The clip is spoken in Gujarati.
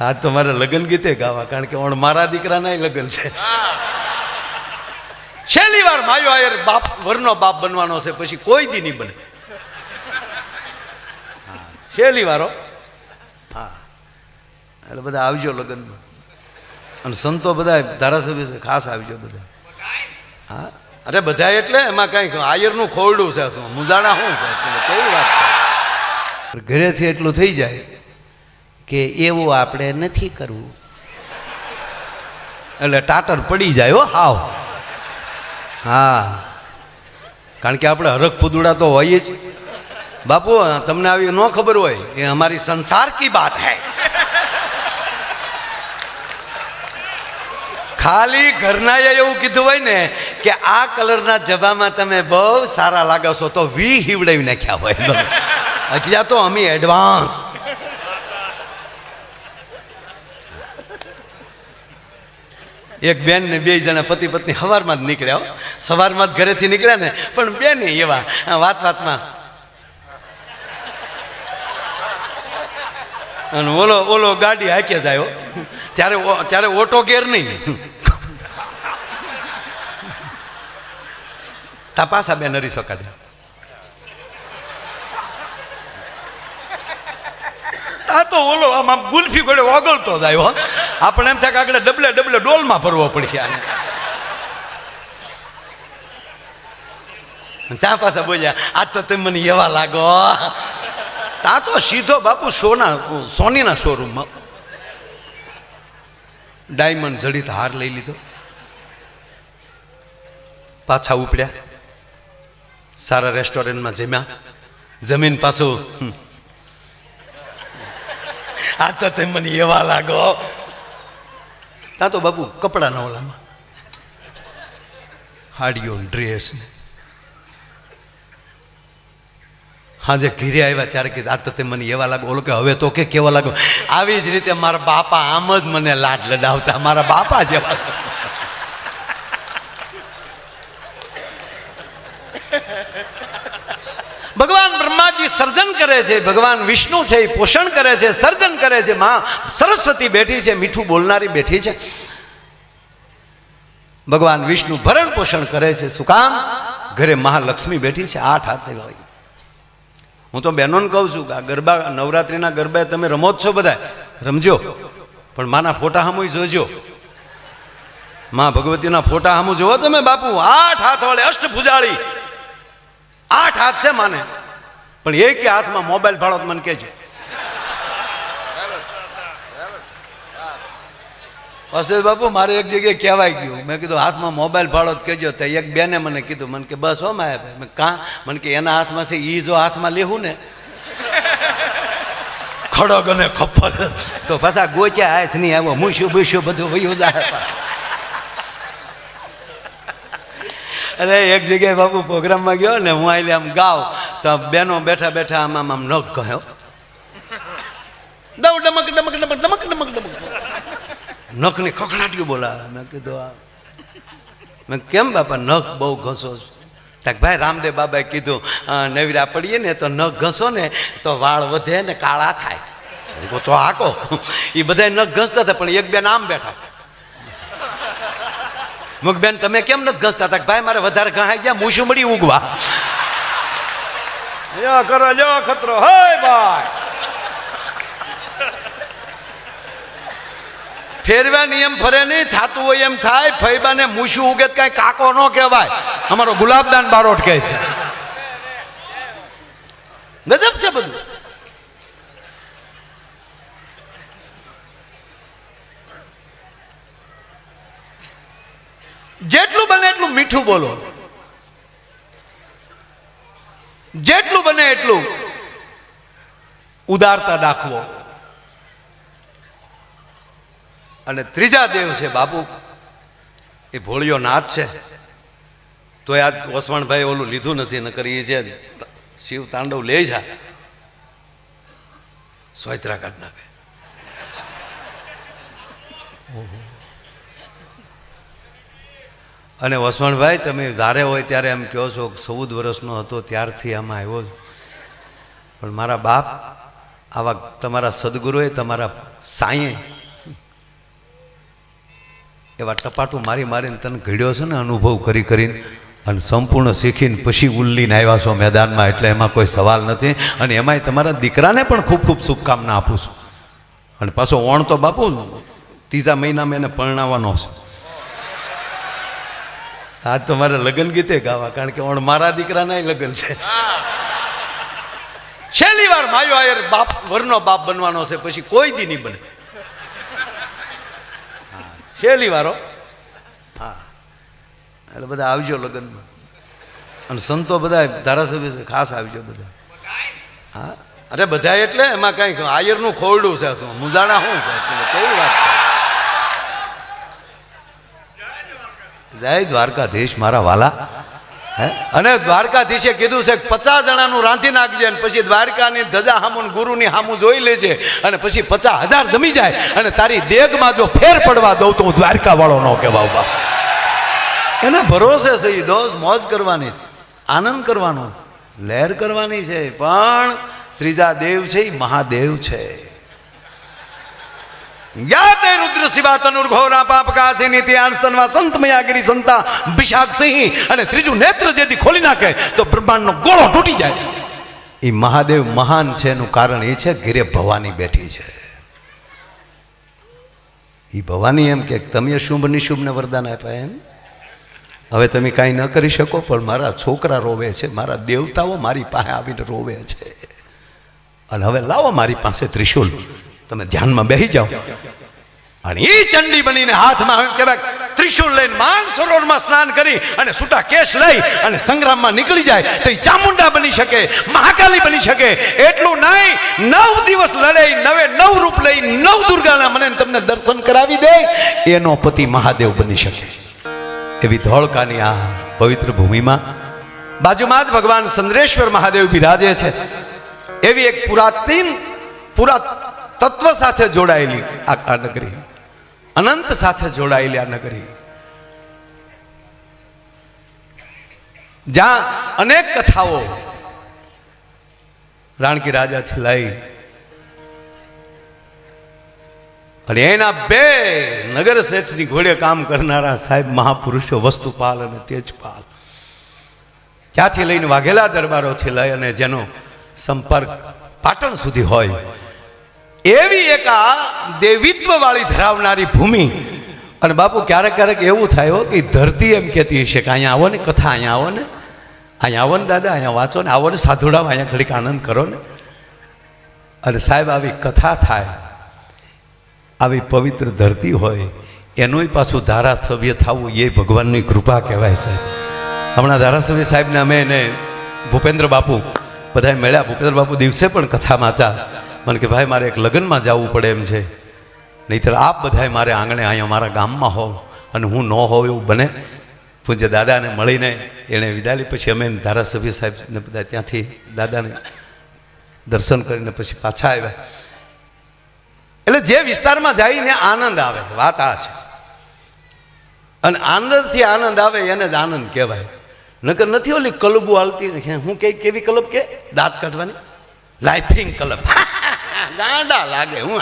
આ તો મારે લગ્ન ગીતે ગાવા, કારણ કે મારા દીકરાના લગ્ન છે. છેલ્લી વાર માયો આયર બાપ વરનો બાપ બનવાનો છે, પછી કોઈ દી નહીં બને. છેલ્લી વારો. હા, એટલે બધા આવજો લગ્નમાં, અને સંતો બધા ધારાસભ્ય ખાસ આવજો બધા. હા, અરે બધા એટલે એમાં કઈ આયરનું ખોરડું છે, મુદાણા શું છે, કેવી વાત છે. ઘરેથી એટલું થઈ જાય કે એવું આપણે નથી કરવું, એટલે ટાટર પડી જાય હો હાવ. હા, કારણ કે આપણે હરખ ફુદુડા તો હોઈએ જ બાપુ. તમને આવી ન ખબર હોય, એ અમારી સંસાર કી બાત હૈ. ખાલી ઘરનાએ એવું કીધું હોય ને કે આ કલરના જબામાં તમે બહુ સારા લાગો છો, તો વી હિવડાવી નાખ્યા હોય. એટલે તો અમે એડવાન્સ. એક બેન ને બે જણા પતિ પત્ની સવારમાં જ નીકળ્યા, સવારમાં જ ઘરેથી નીકળ્યા ને, પણ બેન એવા વાત વાતમાં, અને ઓલો ગાડી હાકે જાય, ત્યારે ઓટો ગેર નહીં, તા પાછા બે નરી સકાડે. આ તો ઓલો આમ ગુલ્ફી ઘોડે ઓગળતો જાય. આપણે એમ થાય કે આગળ ડબલે ડબલે ડોલમાં ભરવો પડશે આને. ત્યાં પાછા બોલ્યા, આ તો તમે મને એવા લાગો. ત્યાં તો સીધો બાપુ સોનીના શોરૂમમાં ડાયમંડ જડિત હાર લઈ લીધો, પાછા ઉપડ્યા, સારા રેસ્ટોરન્ટમાં જમ્યા, જમીન પાછું, આ તો તમે મને એવા લાગો. ત્યાં તો બાપુ કપડાના ઓલામાં હાડીઓ ડ્રેસ ને. હાજે ઘીરે આવ્યા ત્યારે કે આ તો તે મને એવા લાગો. ઓલો કે હવે તો કે કેવા લાગો. આવી જ રીતે મારા બાપા આમ જ મને લાડ લડાવતા, મારા બાપા જેવા. ભગવાન બ્રહ્માજી સર્જન કરે છે, ભગવાન વિષ્ણુ છે એ પોષણ કરે છે, સર્જન કરે છે. માં સરસ્વતી બેઠી છે, મીઠું બોલનારી બેઠી છે. ભગવાન વિષ્ણુ ભરણ પોષણ કરે છે. શું કામ? ઘરે મહાલક્ષ્મી બેઠી છે, 8 હાથે હોય. હું તો બહેનોને કહું છું કે આ ગરબા, નવરાત્રિના ગરબા તમે રમો જ છો, બધા રમજો, પણ માના ફોટા સામું જોજો. માં ભગવતીના ફોટા સામું જોવો તમે બાપુ. 8 હાથ વાળે અષ્ટભુજાળી, 8 હાથ છે માને, પણ એક હાથમાં મોબાઈલ ભાળો તો મને કહેજો. અસદ બાપુ મારે એક જગ્યાએ કહેવાય ગયું, મેં કીધું હાથમાં મોબાઈલ ભાળો તો કહેજો. તો એક બેને મને કીધું, મને કે બસ હો માયા, મેં કાં, મને કે એના હાથમાં છે, એ જો હાથમાં લેવું ને ખડગ અને ખપ્પર તો પાછા ગોચ્યા હાથ નહીં આવ્યો, મૂસ્યું બૂસ્યું બધું વયું જાય. અરે એક જગ્યાએ બાપુ પ્રોગ્રામમાં ગયો ને, હું આઈ આમ ગાવ તો બેનો બેઠા બેઠા આમ આમ નખ કહ્યો, ડમક ડમક ડમક ડમક ડમક ડમક ડમક, નખની ખખડાટીઓ બોલાવે. મેં કીધું મેં કેમ બાપા નખ બહુ ઘસો? તક ભાઈ રામદેવ બાબાએ કીધું નવીરા પડીએ ને તો નખ ઘસો ને તો વાળ વધે ને કાળા થાય. તો આકો એ બધા નખ ઘસતા હતા, પણ એક બેન આમ બેઠા. મુક બેન તમે કેમ નથી ઘસતા? તક ભાઈ મારે વધારે ઘાઈ ગયા, મૂછું મળી ઉગવા. કરો લો ખતરો હે ભાઈ. ફેરવા નિયમ ફરે નહીં, થાતું હોય એમ થાય. ફૈબાને મૂછું ઉગે કઈ કાકો ન કહેવાય, અમારો ગુલાબદાન બારોટ કહે છે. ગજબ છે બધું. જેટલું બને એટલું મીઠું બોલો, જેટલું બને એટલું ઉદારતા દાખવો. અને ત્રીજા દેવ છે બાપુ, એ ભોળિયો નાથ છે. તો આજ વસવાણભાઈ ઓલું લીધું નથી, નકર એ જે શિવ તાંડવ લે છે સોયત્રા કાઢ નાખે. અને વસવાણભાઈ તમે ધારે હોય ત્યારે એમ કહો છો 14 વર્ષનો હતો ત્યારથી આમાં આવ્યો છું, પણ મારા બાપ આવા તમારા સદગુરુએ તમારા સાંયે એવા ટપાટું મારી મારીને તને ઘડ્યો છે ને અનુભવ કરી કરીને, અને સંપૂર્ણ શીખીને પછી ઉલ્લીને આવ્યા છો મેદાનમાં, એટલે એમાં કોઈ સવાલ નથી. અને એમાંય તમારા દીકરાને પણ ખૂબ ખૂબ શુભકામના આપું છું. અને પાછો ઓણ તો બાપુ 3જા મહિનામાં એને પરણાવવાનો છે. આજ તો મારે લગ્ન ગીતે ગાવા, કારણ કે ઓણ મારા દીકરાના લગ્ન છે. છેલ્લી વાર માયો આયર બાપ વરનો બાપ બનવાનો છે, પછી કોઈ દી નહીં બને. છેલ્લી વારો. હા, એટલે બધા આવજો લગ્નમાં. અને સંતો બધા ધારાસભ્ય ખાસ આવજો બધા. હા, અરે બધા એટલે એમાં કઈ આયરનું ખોરડું છે, મુંજાણા શું છે, કેવી વાત. જય દ્વારકાધીશ મારા વાલા. હે, અને દ્વારકાધીશે કીધું છે 50 જણાનું રાંધી નાખજે, અને પછી દ્વારકાની ધજા હામું ગુરુની હામું જોઈ લેજે, અને પછી 50,000 જમી જાય, અને તારી દેગમાં જો ફેર પડવા દઉં તો હું દ્વારકા વાળો ન કહેવાઉં. બાપ એના ભરોસે છે. દોસ્ત મોજ કરવાની, આનંદ કરવાનો, લહેર કરવાની છે. પણ ત્રીજા દેવ છે એ મહાદેવ છે. જ્ઞાતે રુદ્ર શિવા તનુર્ઘોરા પાપકાસી નીતિ આનસ્તનવા સંતમયાગિરી સંતા વિશાખ સિંહ. અને ત્રીજું નેત્ર જેથી ખોલી નાખે તો બ્રહ્માંડનો ગોળો તૂટી જાય. એ મહાદેવ મહાન છે એનું કારણ એ છે ઘેરે ભવાની બેઠી છે. એ ભવાની એમ કે તમે શુભ નિશુભને વરદાન આપ્યા એમ. હવે તમે કાંઈ ન કરી શકો, પણ મારા છોકરા રોવે છે, મારા દેવતાઓ મારી પાસે આવીને રોવે છે, અને હવે લાવો મારી પાસે ત્રિશુલ, તમે ધ્યાનમાં બેસી જાઓ. અને એ ચંડી બનીને હાથમાં કહેવાય ત્રિશુલ લઈને માનસરોવરમાં સ્નાન કરી અને છૂટા કેશ લઈ અને સંગ્રામમાં નીકળી જાય તો એ ચામુંડા બની શકે, મહાકાલી બની શકે. એટલું નહીં, 9 દિવસ લડે, 9 રૂપ લઈ 9 દુર્ગાના મને તમને દર્શન કરાવી દે, એનો પતિ મહાદેવ બની શકે. એવી ધોળકાની આ પવિત્ર ભૂમિમાં બાજુમાં જ ભગવાન ચંદ્રેશ્વર મહાદેવ બિરાજે છે. એવી એક તત્વ સાથે જોડાયેલી આ નગરી, અનંત સાથે જોડાયેલી આ નગરી, જ્યાં અનેક કથાઓ રાણકી રાજાથી લઈ અને એના 2 નગર શેઠની ઘોડે કામ કરનારા સાહેબ મહાપુરુષો વસ્તુપાલ અને તેજપાલ, ત્યાંથી લઈને વાઘેલા દરબારોથી લઈ અને જેનો સંપર્ક પાટણ સુધી હોય, એવી એક આ દેવીત્વ વાળી ધરાવનારી ભૂમિ. અને બાપુ ક્યારેક ક્યારેક એવું થાય કે ધરતી એમ કહેતી હશે કે અહીંયા આવો ને, કથા અહીંયા આવો ને, અહીંયા આવો ને દાદા, અહીંયા વાંચો ને, આવો ને સાધુડાવ, અહીંયા ઘડીક આનંદ કરો ને. અને સાહેબ આવી કથા થાય, આવી પવિત્ર ધરતી હોય, એનું પાછું ધારાસભ્ય થવું એ ભગવાનની કૃપા કહેવાય. સાહેબ હમણાં ધારાસભ્ય સાહેબને અમે એને ભૂપેન્દ્ર બાપુ બધા મળ્યા. ભૂપેન્દ્ર બાપુ દિવસે પણ કથામાં ચા મને કે ભાઈ મારે એક લગ્નમાં જવું પડે એમ છે, નહીંતર આપ બધાય મારે આંગણે અહીંયા મારા ગામમાં હોવ, અને હું ન હોવ એવું બને. પૂજ્ય દાદાને મળીને એણે વિદાય. પછી અમે ધારાસભ્ય સાહેબને બધા ત્યાંથી દાદાને દર્શન કરીને પછી પાછા આવ્યા. એટલે જે વિસ્તારમાં જઈને આનંદ આવે, વાત આ છે. અને આનંદથી આનંદ આવે એને જ આનંદ કહેવાય. નકર નથી ઓલી કલબુ હાલતી, હું કેવી કલબ કે દાંત કાઢવાની, લાઇફિંગ કલબ, ગાંડા લાગે. હું